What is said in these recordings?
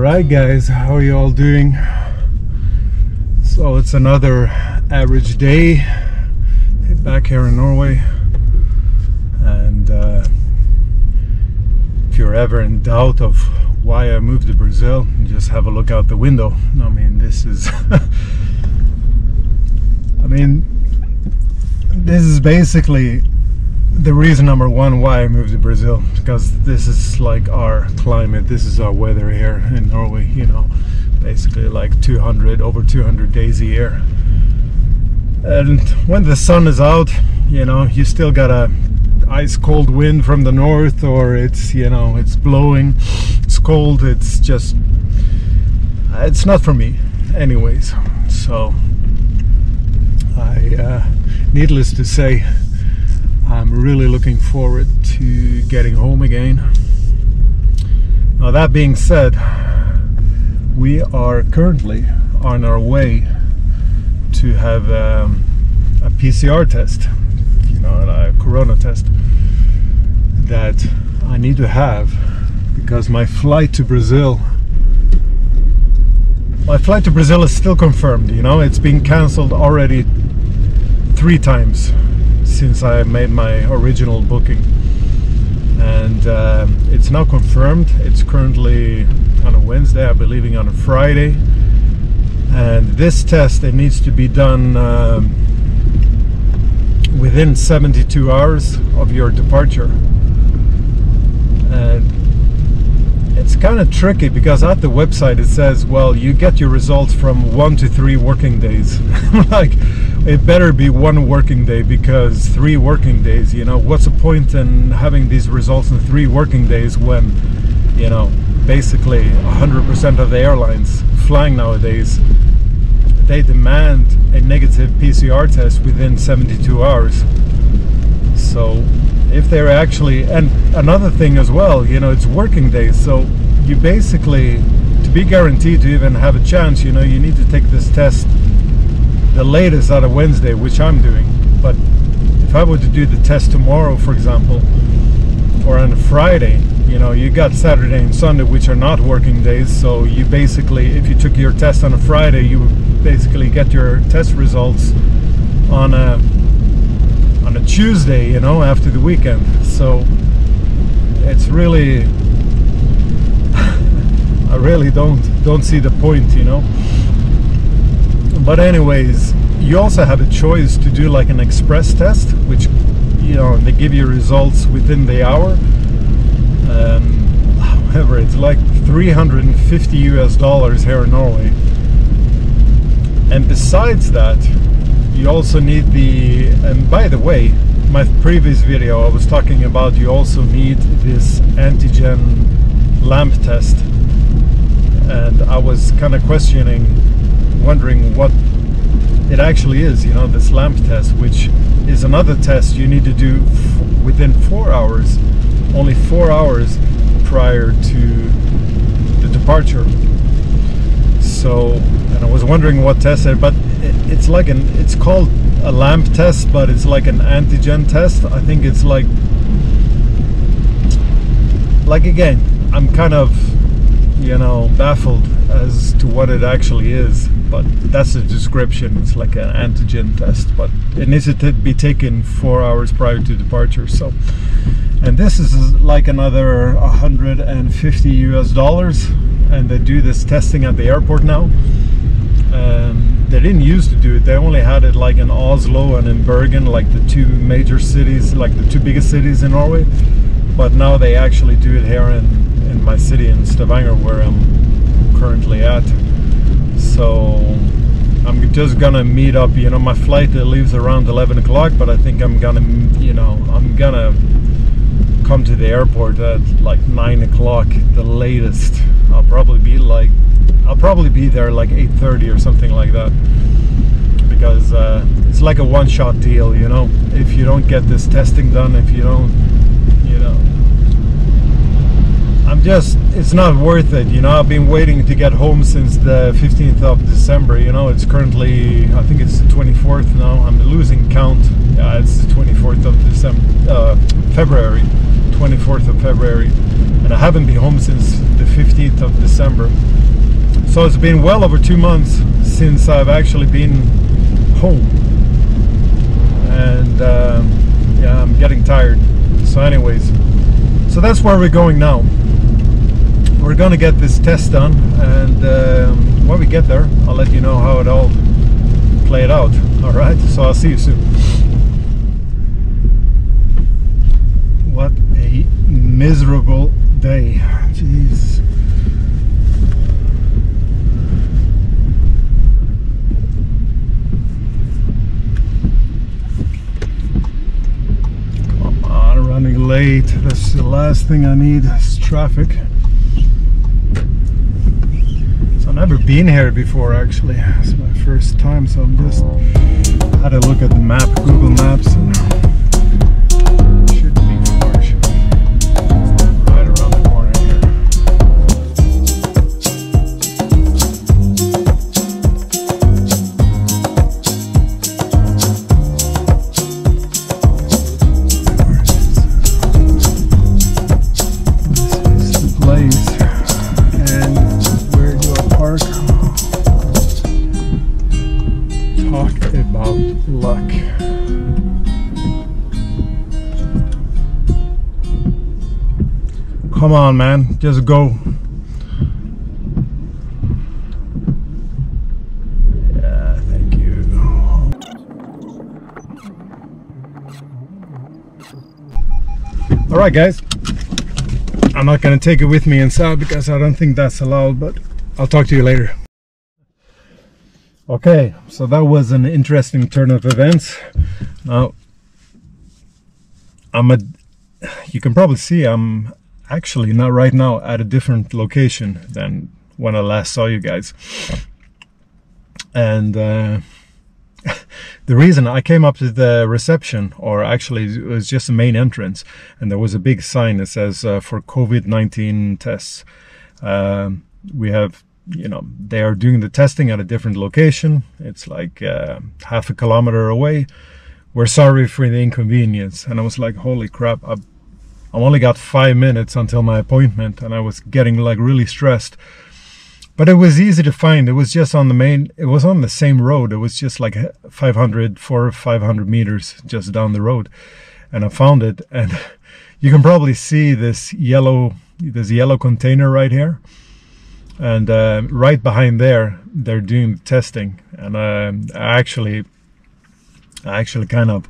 Alright guys, how are you all doing? So it's another average day back here in Norway, and if you're ever in doubt of why I moved to Brazil, just have a look out the window. I mean, this is this is basically the reason number one why I moved to Brazil, because this is like our climate, this is our weather here in Norway, you know, basically like over 200 days a year. And when the sun is out, you know, you still got a ice cold wind from the north, or it's, you know, it's blowing, it's cold, it's just, it's not for me anyways. So needless to say, I'm really looking forward to getting home again. Now, that being said, we are currently on our way to have a PCR test, you know, a corona test that I need to have, because my flight to Brazil is still confirmed. You know, it's been cancelled already 3 times since I made my original booking, and it's now confirmed. It's currently on a Wednesday, I'll be leaving on a Friday, and this test, it needs to be done within 72 hours of your departure. And it's kind of tricky, because at the website it says, well, you get your results from 1 to 3 working days. Like, it better be 1 working day, because 3 working days, you know, what's the point in having these results in 3 working days when, you know, basically 100% of the airlines flying nowadays, they demand a negative PCR test within 72 hours. So if they're actually, and another thing as well, you know, it's working days, so you basically, to be guaranteed to even have a chance, you know, you need to take this test the latest on a Wednesday, which I'm doing. But if I were to do the test tomorrow, for example, or on a Friday, you know, you got Saturday and Sunday, which are not working days. So you basically, if you took your test on a Friday, you would basically get your test results on a Tuesday, you know, after the weekend. So it's really I really don't see the point, you know. But anyways, you also have a choice to do like an express test, which, you know, they give you results within the hour. However, it's like $350 here in Norway. And besides that, you also need and by the way, my previous video I was talking about, you also need this antigen lamp test. And I was kind of wondering what it actually is, you know, this lamp test, which is another test you need to do within 4 hours, only 4 hours prior to the departure. So, and I was wondering what test it, but it's like it's called a lamp test, but it's like an antigen test. I think it's like again, I'm kind of, you know, baffled as to what it actually is, but that's the description. It's like an antigen test, but it needs to be taken 4 hours prior to departure. So, and this is like another $150, and they do this testing at the airport now. They didn't used to do it. They only had it like in Oslo and in Bergen, like the 2 major cities, like the 2 biggest cities in Norway. But now they actually do it here in my city, in Stavanger, where I'm currently at. So I'm just gonna meet up, you know, my flight leaves around 11 o'clock, but I think I'm gonna, you know, I'm gonna come to the airport at like 9 o'clock the latest. I'll probably be there like 8:30 or something like that, because it's like a one-shot deal, you know. If you don't get this testing done, if you don't, you know, it's not worth it, you know. I've been waiting to get home since the 15th of December, you know. It's currently, I think it's the 24th now. I'm losing count. Yeah, it's the 24th of February, 24th of February, and I haven't been home since the 15th of December. So it's been well over 2 months since I've actually been home. And yeah, I'm getting tired. So anyways, so that's where we're going now. We're gonna get this test done, and when we get there, I'll let you know how it all played out. Alright, so I'll see you soon. What a miserable day. Jeez. Come on, running late. That's the last thing I need is traffic. So I've never been here before actually. It's my first time, so I'm just had a look at the map, Google Maps, and shouldn't be far. Should be right around the corner here. This is the place, and where do I park? Talk about luck. Come on, man, just go. Yeah, thank you. All right, guys. I'm not gonna take it with me inside because I don't think that's allowed, but I'll talk to you later. Okay, so that was an interesting turn of events. Now, you can probably see I'm actually not right now at a different location than when I last saw you guys. And the reason I came up to the reception, or actually it was just the main entrance, and there was a big sign that says for COVID-19 tests. We have, you know, they are doing the testing at a different location. It's like half a kilometer away. We're sorry for the inconvenience. And I was like, holy crap, I've only got 5 minutes until my appointment, and I was getting like really stressed. But it was easy to find. It was just on the main, it was on the same road. It was just like 400 or 500 meters just down the road. And I found it, and you can probably see this yellow container right here. And right behind there, they're doing testing. And I actually kind of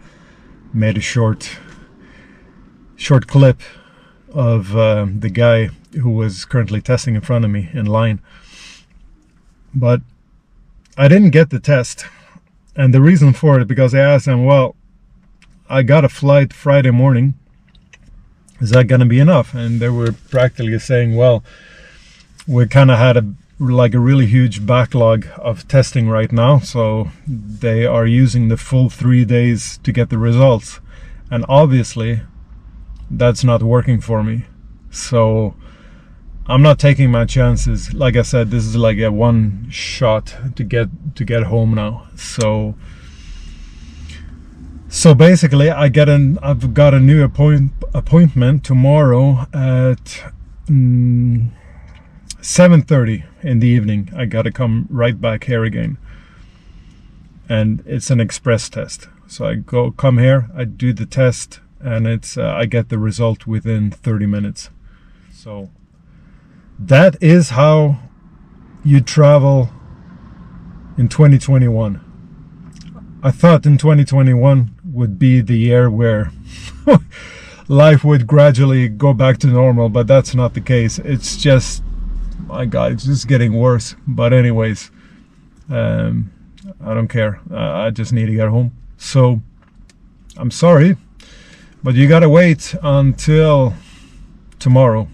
made a short clip of the guy who was currently testing in front of me in line. But I didn't get the test, and the reason for it, because I asked him, well, I got a flight Friday morning, is that gonna be enough? And they were practically saying, well, we kind of had a really huge backlog of testing right now, so they are using the full 3 days to get the results, and obviously that's not working for me. So I'm not taking my chances. Like I said, this is like a one shot to get home now. So basically I've got a new appointment tomorrow at 7:30 in the evening. I gotta come right back here again, and it's an express test. So I come here, I do the test, and it's I get the result within 30 minutes. So that is how you travel in 2021. I thought in 2021 would be the year where life would gradually go back to normal, but that's not the case. It's just, my God, it's just getting worse. But anyways, I don't care. I just need to get home. So I'm sorry, but you gotta wait until tomorrow,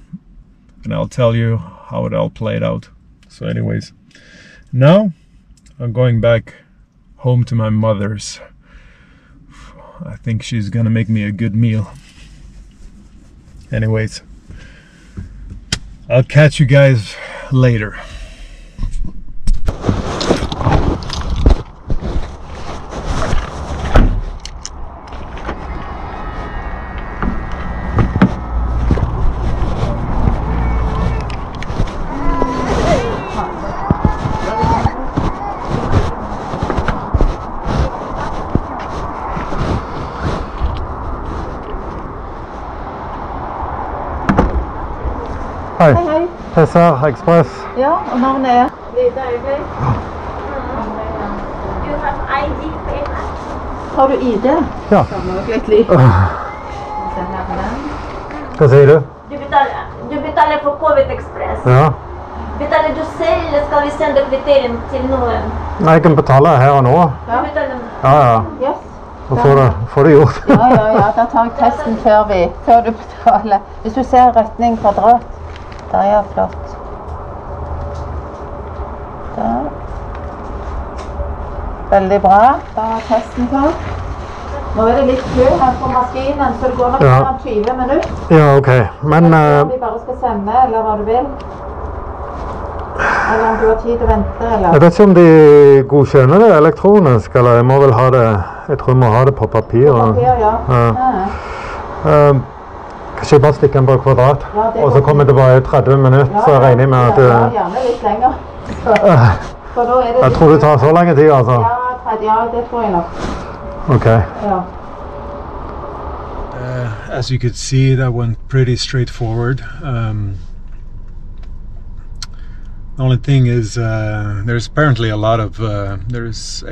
and I'll tell you how it all played out. So anyways, now I'm going back home to my mother's. I think she's gonna make me a good meal. Anyways, I'll catch you guys later. Hei. Hei, hei. Tessa Express. Ja, og navnet er? Lite øyeblikk. Du har ID paper. Har du ID? Ja. Litt liv. Hva sier du? Du betaler for Covid Express. Ja. Betaler du selv, eller skal vi sende kvittering til noen? Nei, jeg kan betale her og nå. Du betaler... Ja. Yes. Så får det gjort. Ja. Da tar jeg testen før du betaler. Hvis du ser retning kvadrat. Der, ja, flott. Der. Veldig bra. Da er testen tatt. Nå er det litt kø her på maskinen, så det går nok 20 minutter. Ja, ok. Men... vi bare skal sende, eller hva du vil. Eller om du har tid å vente, eller... Jeg vet ikke om de godkjenner det elektronisk, eller jeg må vel ha det... Jeg tror jeg må ha det på papir. På papir, ja. Kanskje jeg bare stikker den på kvadrat, og så kommer det bare 30 minutter, så regner jeg med at... Ja, gjerne litt lenger. For da er det... Jeg tror det tar så lenge tid, altså. Ja, det tror jeg nok. Okay. Ja. As you could see, that went pretty straightforward. The only thing is there's apparently a lot of there's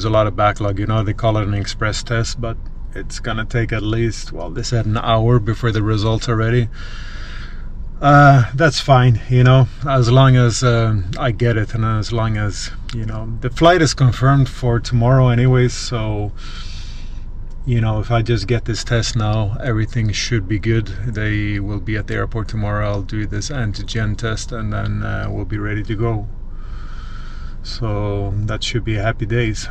a lot of backlog. You know, they call it an express test, but it's gonna take at least, well, they said an hour before the results are ready. That's fine, you know, as long as I get it, and as long as, you know, the flight is confirmed for tomorrow anyways, so, you know, if I just get this test now, everything should be good. They will be at the airport tomorrow. I'll do this antigen test, and then we'll be ready to go. So that should be happy days.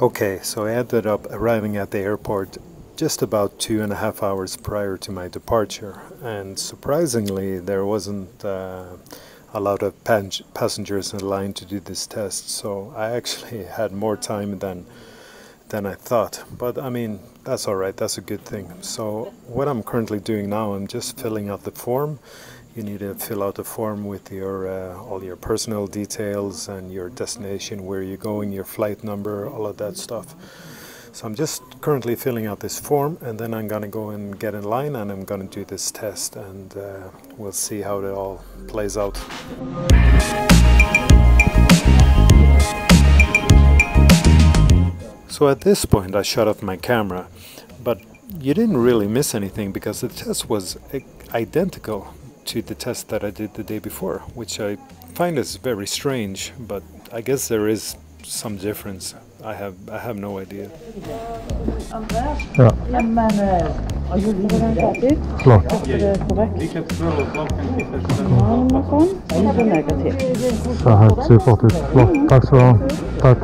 Okay, so I ended up arriving at the airport just about 2.5 hours prior to my departure, and surprisingly there wasn't a lot of passengers in line to do this test, so I actually had more time than I thought. But I mean, that's alright, that's a good thing. So what I'm currently doing now, I'm just filling out the form. You need to fill out the form with your all your personal details and your destination, where you're going, your flight number, all of that stuff. So I'm just currently filling out this form, and then I'm gonna go and get in line, and I'm gonna do this test, and we'll see how it all plays out. So at this point I shut off my camera, but you didn't really miss anything because the test was identical to the test that I did the day before, which I find is very strange, but I guess there is some difference. I have no idea. Ja. Flott. Så helt supert ut. Flott. Takk skal du ha. Takk.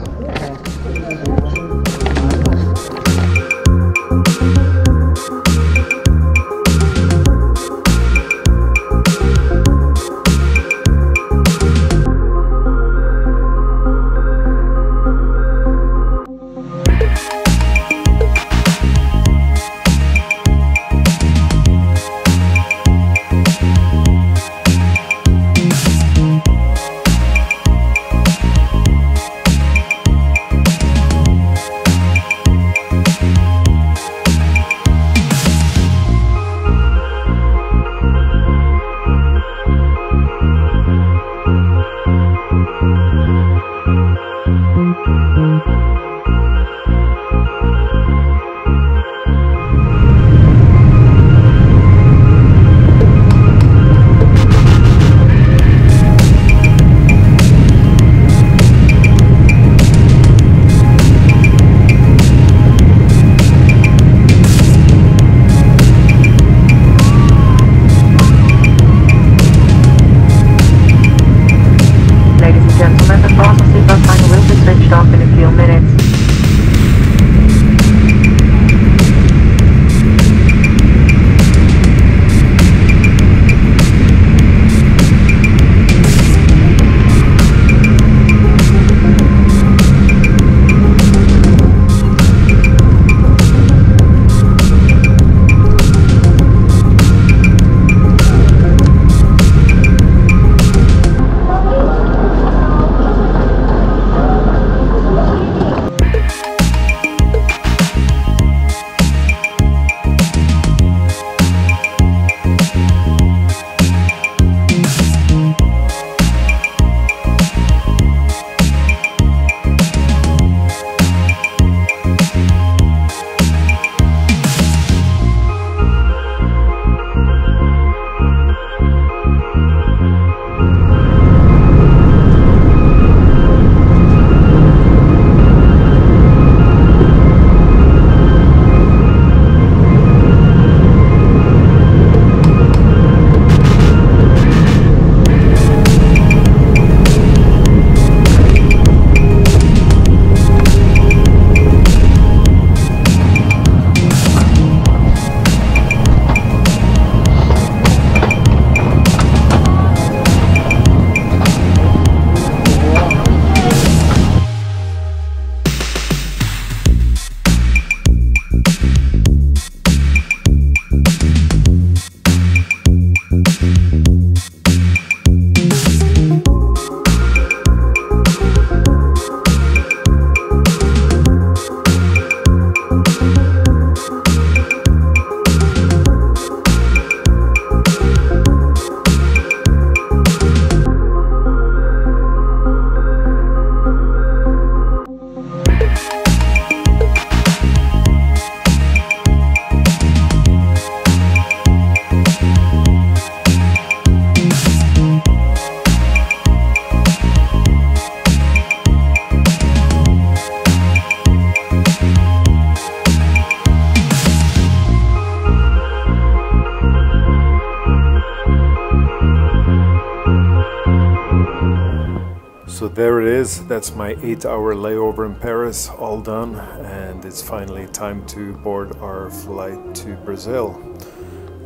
So there it is, that's my 8-hour layover in Paris, all done, and it's finally time to board our flight to Brazil.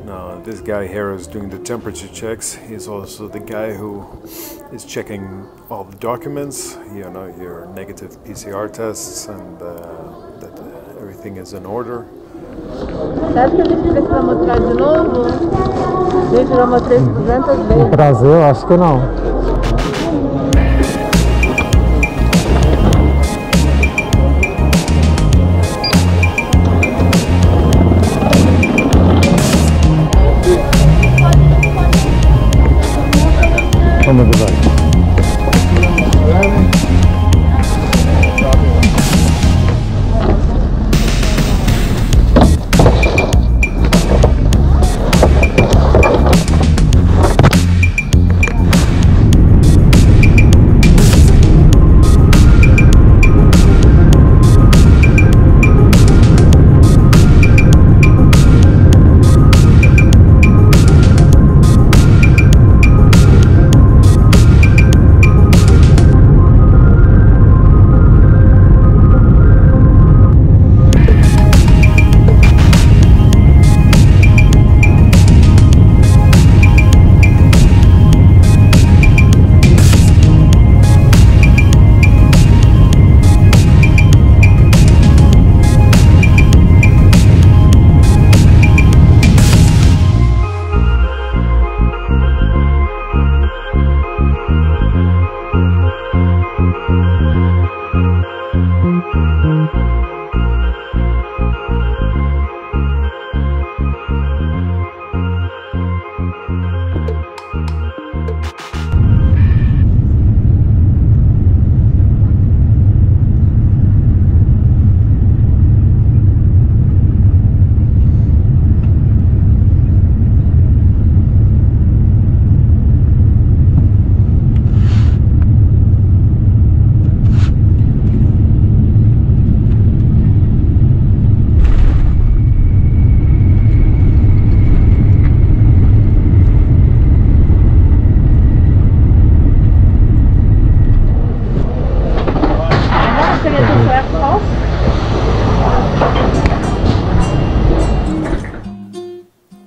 Now this guy here is doing the temperature checks. He's also the guy who is checking all the documents, you know, your negative PCR tests, and that everything is in order. Brasil, acho que não. Vamos ver.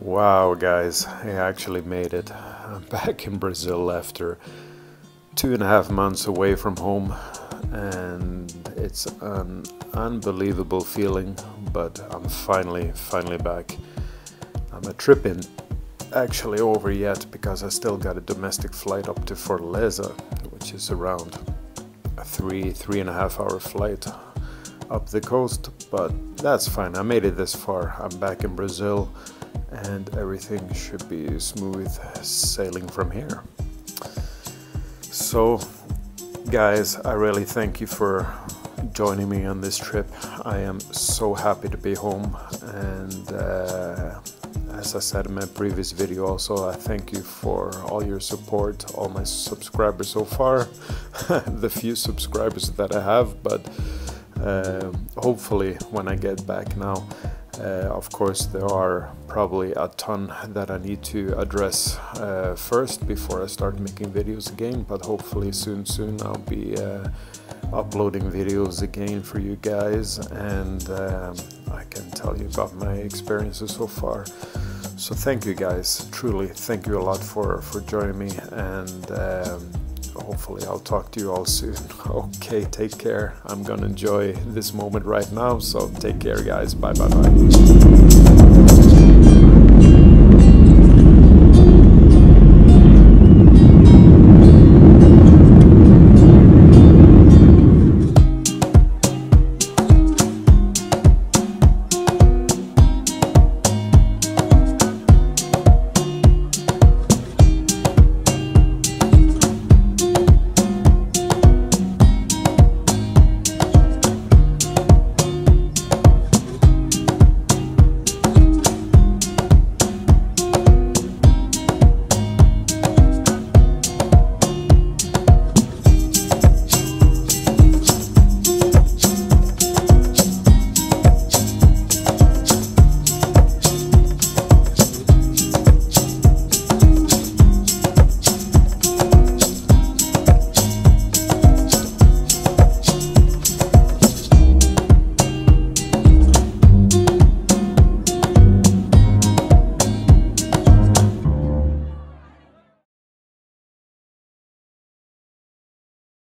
Wow guys, I actually made it. I'm back in Brazil after 2.5 months away from home, and it's an unbelievable feeling, but I'm finally back. My trip isn't actually over yet because I still got a domestic flight up to Fortaleza, which is around a 3.5 hour flight up the coast, but that's fine. I made it this far. I'm back in Brazil and everything should be smooth sailing from here. So guys, I really thank you for joining me on this trip. I am so happy to be home, and as I said in my previous video also, I thank you for all your support, all my subscribers so far, the few subscribers that I have, but hopefully when I get back now, of course there are probably a ton that I need to address first before I start making videos again, but hopefully soon I'll be uploading videos again for you guys, and I can tell you about my experiences so far. So thank you guys, truly thank you a lot for joining me, and hopefully I'll talk to you all soon. Okay, take care. I'm gonna enjoy this moment right now, so take care guys. Bye.